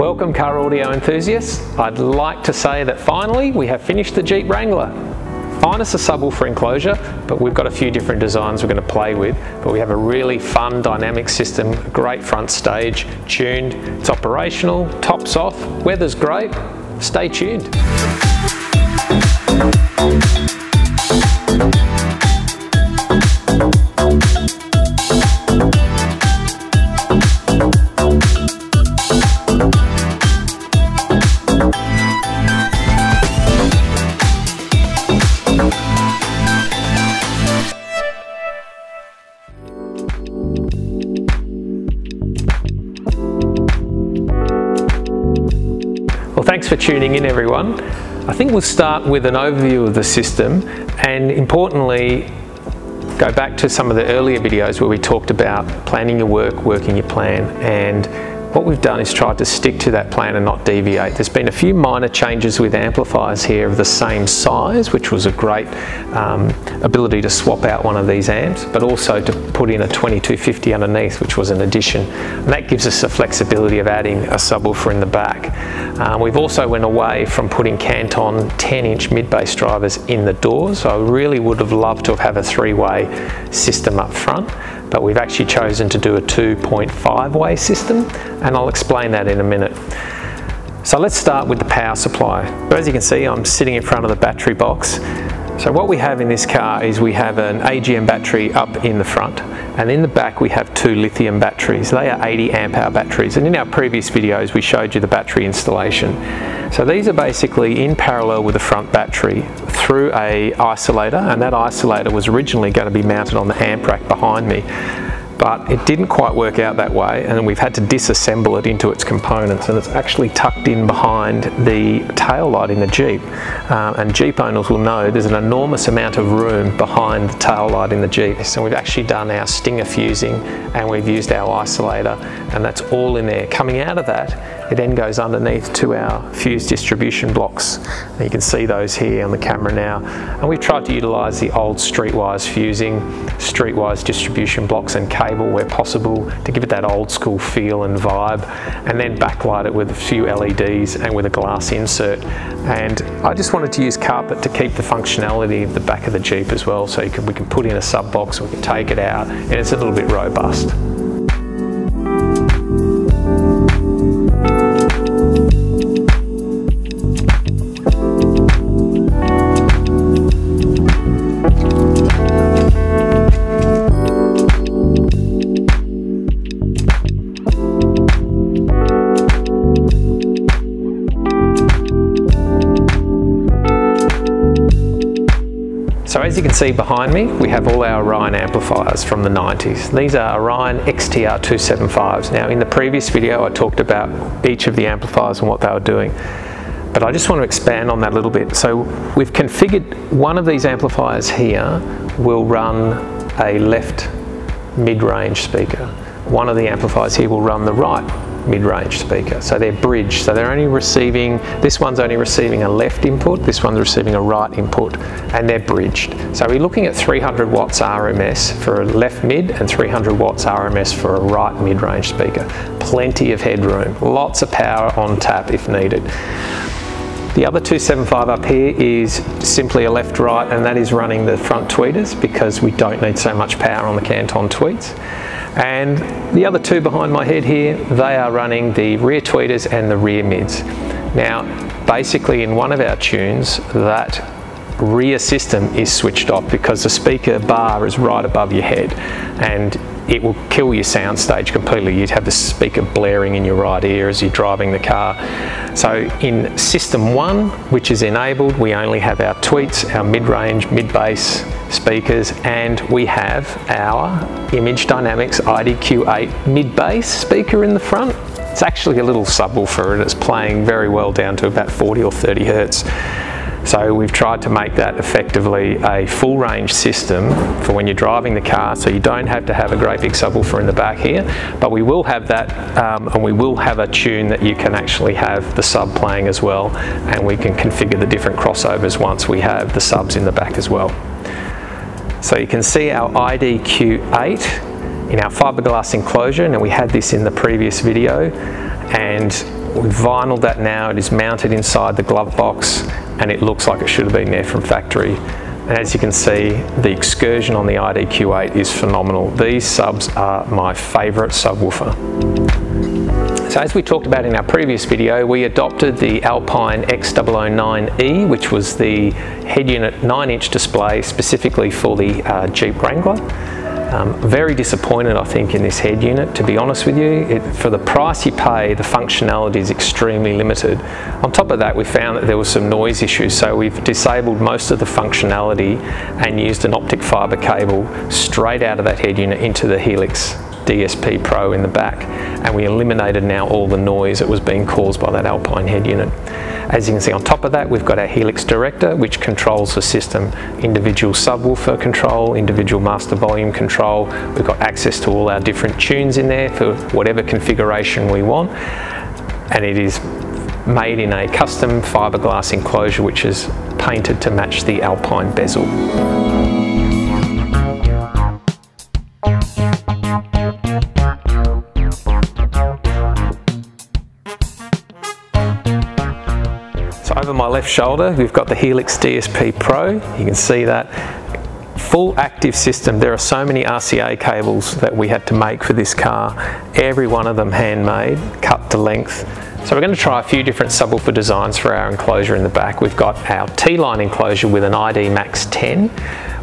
Welcome car audio enthusiasts. I'd like to say that finally we have finished the Jeep Wrangler. Fine, it's a subwoofer enclosure, but we've got a few different designs we're going to play with. But we have a really fun dynamic system, a great front stage, tuned, it's operational, tops off, weather's great. Stay tuned. Well, thanks for tuning in, everyone. I think we'll start with an overview of the system and importantly go back to some of the earlier videos where we talked about planning your work, working your plan, and what we've done is tried to stick to that plan and not deviate. There's been a few minor changes with amplifiers here of the same size, which was a great ability to swap out one of these amps, but also to put in a 2250 underneath, which was an addition. And that gives us the flexibility of adding a subwoofer in the back. We've also went away from putting Canton 10-inch mid-bass drivers in the doors. So I really would have loved to have a three-way system up front, but we've actually chosen to do a 2.5-way system, and I'll explain that in a minute. So let's start with the power supply. So as you can see, I'm sitting in front of the battery box. So what we have in this car is we have an AGM battery up in the front, and in the back we have two lithium batteries. They are 80 amp hour batteries, and in our previous videos we showed you the battery installation. So these are basically in parallel with the front battery through a isolator, and that isolator was originally going to be mounted on the amp rack behind me, but it didn't quite work out that way, and we've had to disassemble it into its components, and it's actually tucked in behind the tail light in the Jeep. And Jeep owners will know there's an enormous amount of room behind the tail light in the Jeep. So we've actually done our stinger fusing and we've used our isolator, and that's all in there. Coming out of that, it then goes underneath to our fuse distribution blocks. And you can see those here on the camera now. And we've tried to utilise the old streetwise fusing, streetwise distribution blocks and cable where possible to give it that old school feel and vibe, and then backlight it with a few LEDs and with a glass insert. And I just wanted to use carpet to keep the functionality of the back of the Jeep as well, so we can put in a sub box, we can take it out, and it's a little bit robust. So as you can see behind me, we have all our Orion amplifiers from the 90s. These are Orion XTR 275s. Now in the previous video I talked about each of the amplifiers and what they were doing, but I just want to expand on that a little bit. So we've configured one of these amplifiers here will run a left mid-range speaker. One of the amplifiers here will run the right mid-range speaker. So they're bridged, so they're only receiving, this one's only receiving a left input, this one's receiving a right input, and they're bridged. So we're looking at 300 watts RMS for a left mid and 300 watts RMS for a right mid-range speaker. Plenty of headroom, lots of power on tap if needed. The other 275 up here is simply a left-right, and that is running the front tweeters because we don't need so much power on the Canton tweets. And the other two behind my head here, they are running the rear tweeters and the rear mids. Now, basically in one of our tunes, that rear system is switched off because the speaker bar is right above your head, and it will kill your sound stage completely. You'd have the speaker blaring in your right ear as you're driving the car. So in system 1, which is enabled, we only have our tweets, our mid-range, mid-bass speakers, and we have our Image Dynamics IDQ8 mid-bass speaker in the front. It's actually a little subwoofer and it's playing very well down to about 40 or 30 hertz. So we've tried to make that effectively a full range system for when you're driving the car, so you don't have to have a great big subwoofer in the back here, but we will have that and we will have a tune that you can actually have the sub playing as well, and we can configure the different crossovers once we have the subs in the back as well. So you can see our IDQ8 in our fiberglass enclosure. Now we had this in the previous video, and We've vinyled that now. It is mounted inside the glove box and it looks like it should have been there from factory. And as you can see, the excursion on the IDQ8 is phenomenal. These subs are my favourite subwoofer. So as we talked about in our previous video, we adopted the Alpine X009E, which was the head unit 9-inch display specifically for the Jeep Wrangler. Very disappointed, I think, in this head unit, to be honest with you. For the price you pay, the functionality is extremely limited. On top of that, we found that there was some noise issues, so we've disabled most of the functionality and used an optic fibre cable straight out of that head unit into the Helix DSP Pro in the back, and we eliminated now all the noise that was being caused by that Alpine head unit. As you can see, on top of that, we've got our Helix Director, which controls the system. Individual subwoofer control, individual master volume control. We've got access to all our different tunes in there for whatever configuration we want. And it is made in a custom fiberglass enclosure, which is painted to match the Alpine bezel. Over my left shoulder, we've got the Helix DSP Pro. You can see that full active system. There are so many RCA cables that we had to make for this car. Every one of them handmade, cut to length. So we're going to try a few different subwoofer designs for our enclosure in the back. We've got our T-line enclosure with an ID Max 10.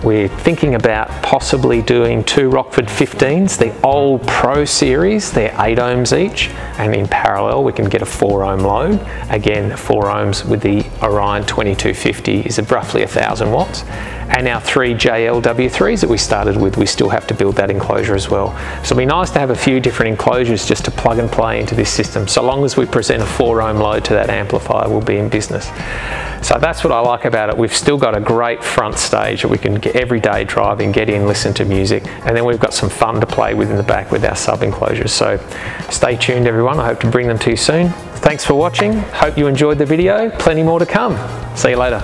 We're thinking about possibly doing 2 Rockford 15s, the old Pro series. They're 8 ohms each, and in parallel we can get a 4 ohm load. Again, 4 ohms with the Orion 2250 is roughly 1000 watts. And our 3 JLW3s that we started with, we still have to build that enclosure as well. So it'll be nice to have a few different enclosures just to plug and play into this system. So long as we present a 4 ohm load to that amplifier, we'll be in business. So that's what I like about it. We've still got a great front stage that we can get everyday driving, get in, listen to music, and then we've got some fun to play with in the back with our sub enclosures. So stay tuned, everyone. I hope to bring them to you soon. Thanks for watching. Hope you enjoyed the video. Plenty more to come. See you later.